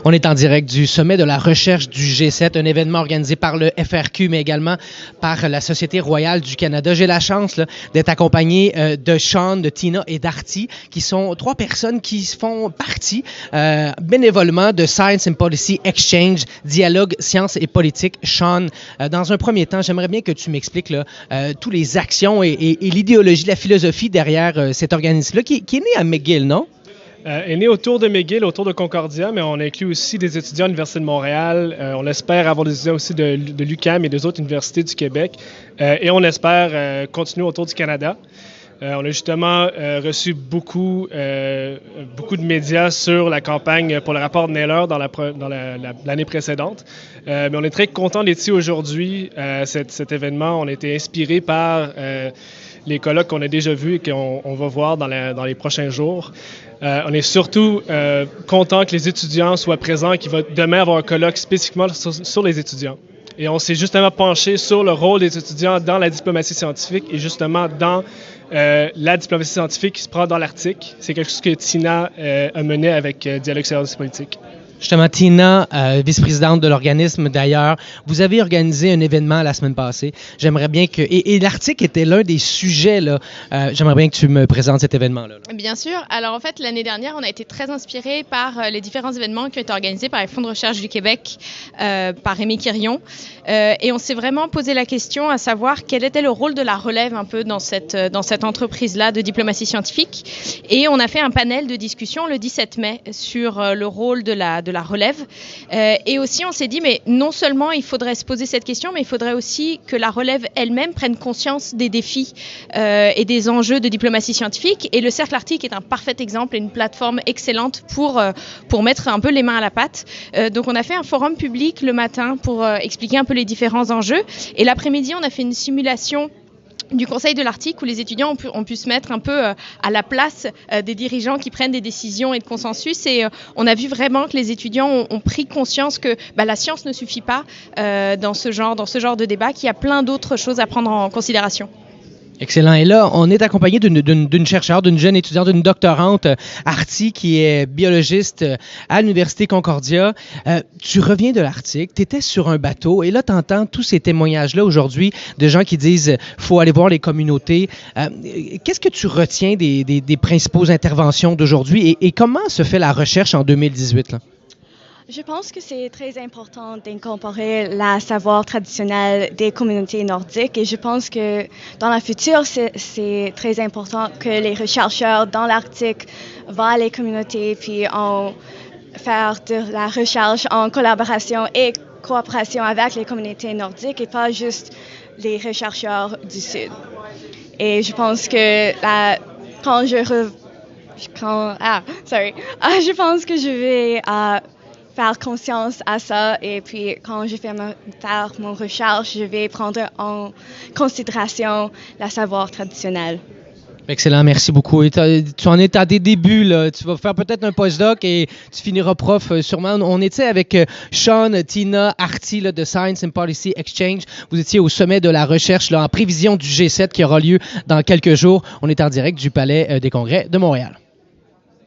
On est en direct du sommet de la recherche du G7, un événement organisé par le FRQ, mais également par la Société royale du Canada. J'ai la chance d'être accompagné de Sean, de Tina et d'Arti, qui sont trois personnes qui font partie bénévolement de Science and Policy Exchange, dialogue sciences et politique. Sean, dans un premier temps, j'aimerais bien que tu m'expliques tous les actions et l'idéologie, la philosophie derrière cet organisme-là, qui est né à McGill, non? Est né autour de McGill, autour de Concordia, mais on inclut aussi des étudiants de l'Université de Montréal. On espère avoir des étudiants aussi de l'UQAM et des autres universités du Québec. Et on espère continuer autour du Canada. On a justement reçu beaucoup de médias sur la campagne pour le rapport de Naylor dans l'année précédente. Mais on est très content d'être ici aujourd'hui. Cet événement, on a été inspiré par les colloques qu'on a déjà vus et qu'on va voir dans les prochains jours. On est surtout content que les étudiants soient présents, qu'il va demain avoir un colloque spécifiquement sur les étudiants. Et on s'est justement penché sur le rôle des étudiants dans la diplomatie scientifique et justement dans la diplomatie scientifique qui se prend dans l'Arctique. C'est quelque chose que Tina a mené avec Dialogue sciences et politique. Justement, Tina, vice-présidente de l'organisme d'ailleurs, vous avez organisé un événement la semaine passée. J'aimerais bien que... Et l'Arctique était l'un des sujets, là. J'aimerais bien que tu me présentes cet événement-là. Bien sûr. Alors en fait, l'année dernière, on a été très inspirés par les différents événements qui ont été organisés par les Fonds de recherche du Québec, par Rémi Quirion. Et on s'est vraiment posé la question à savoir quel était le rôle de la relève un peu dans cette entreprise-là de diplomatie scientifique. Et on a fait un panel de discussion le 17 mai sur le rôle de la relève. Et aussi, on s'est dit, mais non seulement il faudrait se poser cette question, mais il faudrait aussi que la relève elle-même prenne conscience des défis et des enjeux de diplomatie scientifique. Et le Cercle Arctique est un parfait exemple et une plateforme excellente pour mettre un peu les mains à la pâte. Donc, on a fait un forum public le matin pour expliquer un peu les différents enjeux. Et l'après-midi, on a fait une simulation du Conseil de l'Arctique où les étudiants ont pu se mettre un peu à la place des dirigeants qui prennent des décisions et de consensus. Et on a vu vraiment que les étudiants ont pris conscience que la science ne suffit pas dans ce genre de débat, qu'il y a plein d'autres choses à prendre en considération. Excellent. Et là, on est accompagné d'une chercheure, d'une jeune étudiante, d'une doctorante, Arti, qui est biologiste à l'Université Concordia. Tu reviens de l'Arctique, tu étais sur un bateau et là, tu entends tous ces témoignages-là aujourd'hui de gens qui disent « faut aller voir les communautés ». Qu'est-ce que tu retiens des principaux interventions d'aujourd'hui et comment se fait la recherche en 2018 là? Je pense que c'est très important d'incorporer la savoir traditionnel des communautés nordiques et je pense que dans le futur, c'est très important que les chercheurs dans l'Arctique vont à les communautés puis faire de la recherche en collaboration et coopération avec les communautés nordiques et pas juste les chercheurs du Sud. Et je pense que je pense que je vais faire conscience à ça et puis quand je fais faire mon recherche, je vais prendre en considération la savoir traditionnel. Excellent, merci beaucoup. Et tu en es à des débuts, là. Tu vas faire peut-être un postdoc et tu finiras prof sûrement. On était avec Sean, Tina, Arti là, de Science and Policy Exchange. Vous étiez au sommet de la recherche là, en prévision du G7 qui aura lieu dans quelques jours. On est en direct du Palais des Congrès de Montréal.